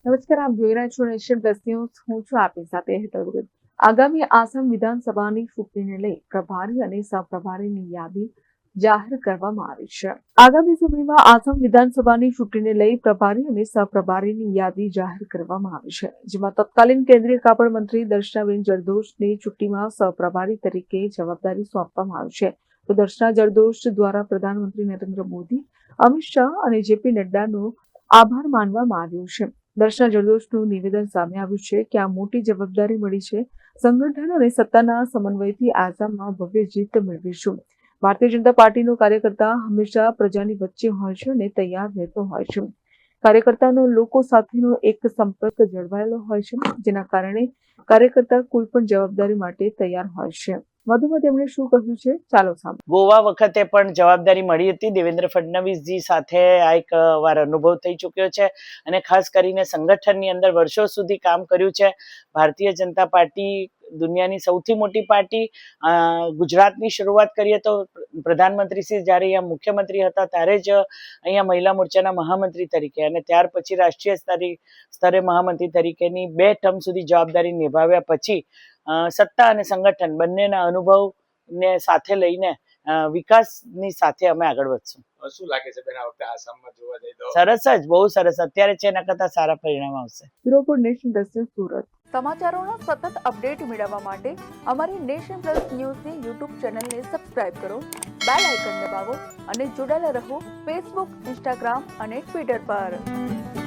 નમસ્કાર, આપ જોઈ રહ્યા છો નેશન પ્લસ ન્યૂઝ. હું છું આપની સાથે હેતલ ભગત. આગામી આસામ વિધાનસભાની ચૂંટણીને લઈ પ્રભારી અને સહપ્રભારીની યાદી જાહેર કરવામાં આવી છે. આગામી સમયમાં આસામ વિધાનસભાની ચૂંટણીને લઈ પ્રભારી અને સહપ્રભારીની યાદી જાહેર કરવામાં આવી છે, જેમાં તત્કાલીન કેન્દ્રીય કાપડ મંત્રી દર્શનાબેન જરદોશને ચૂંટણીમાં સહપ્રભારી તરીકે જવાબદારી સોંપવામાં આવી છે. તો દર્શના જરદોશ દ્વારા પ્રધાનમંત્રી નરેન્દ્ર મોદી, અમિત શાહ અને જેપી નડ્ડાનો આભાર માનવામાં આવ્યો છે. દર્શના જરદોશનું નિવેદન સામે આવ્યું છે કે આ મોટી જવાબદારી મળી છે. સંગઠન અને સત્તાના સમન્વયથી આસામમાં ભવ્ય જીત મેળવીશું. ભારતીય જનતા પાર્ટીનો કાર્યકર્તા હંમેશા પ્રજાની વચ્ચે હોય છે અને તૈયાર રહેતો હોય છે. કાર્યકર્તાનો લોકો સાથેનો એક સંપર્ક જળવાયેલો હોય છે, જેના કારણે કાર્યકર્તા કોઈ પણ જવાબદારી માટે તૈયાર હોય છે. વધુમાં તેમણે શું કહ્યું છે, ચાલો સાંભળો. ગોવા વખતે પણ જવાબદારી મળી હતી. દેવેન્દ્ર ફડણવીસજી સાથે આ એક વાર અનુભવ થઈ ચૂક્યો છે અને ખાસ કરીને સંગઠનની અંદર વર્ષો સુધી કામ કર્યું છે. ભારતીય જનતા પાર્ટી દુનિયાની સૌથી મોટી પાર્ટી. ગુજરાતની શરૂઆત કરીએ તો પ્રધાનમંત્રી શ્રી જ્યારે અહીંયા મુખ્યમંત્રી હતા ત્યારે જ અહીંયા મહિલા મોરચાના મહામંત્રી તરીકે અને ત્યાર પછી રાષ્ટ્રીય સ્તરે મહામંત્રી તરીકેની 2 ટર્મ સુધી જવાબદારી નિભાવ્યા પછી સત્તા અને સંગઠન બંનેના અનુભવને સાથે લઈને વિકાસની સાથે અમે આગળ વધશું. શું લાગે છે બેન, આ વખતે આસામમાં જોવા જઈએ તો? સરસ જ, બહુ સરસ. અત્યારે છે એના કરતા સારા પરિણામ આવશે. Bureau nation plus news, Surat. સમાચારોના સતત અપડેટ મેળવવા માટે અમારી નેશન પ્લસ ન્યૂઝની યુટ્યુબ ચેનલને સબસ્ક્રાઇબ કરો, બેલ આઇકન દબાવો અને જોડાયેલા રહો ફેસબુક, ઇન્સ્ટાગ્રામ અને ટ્વિટર પર.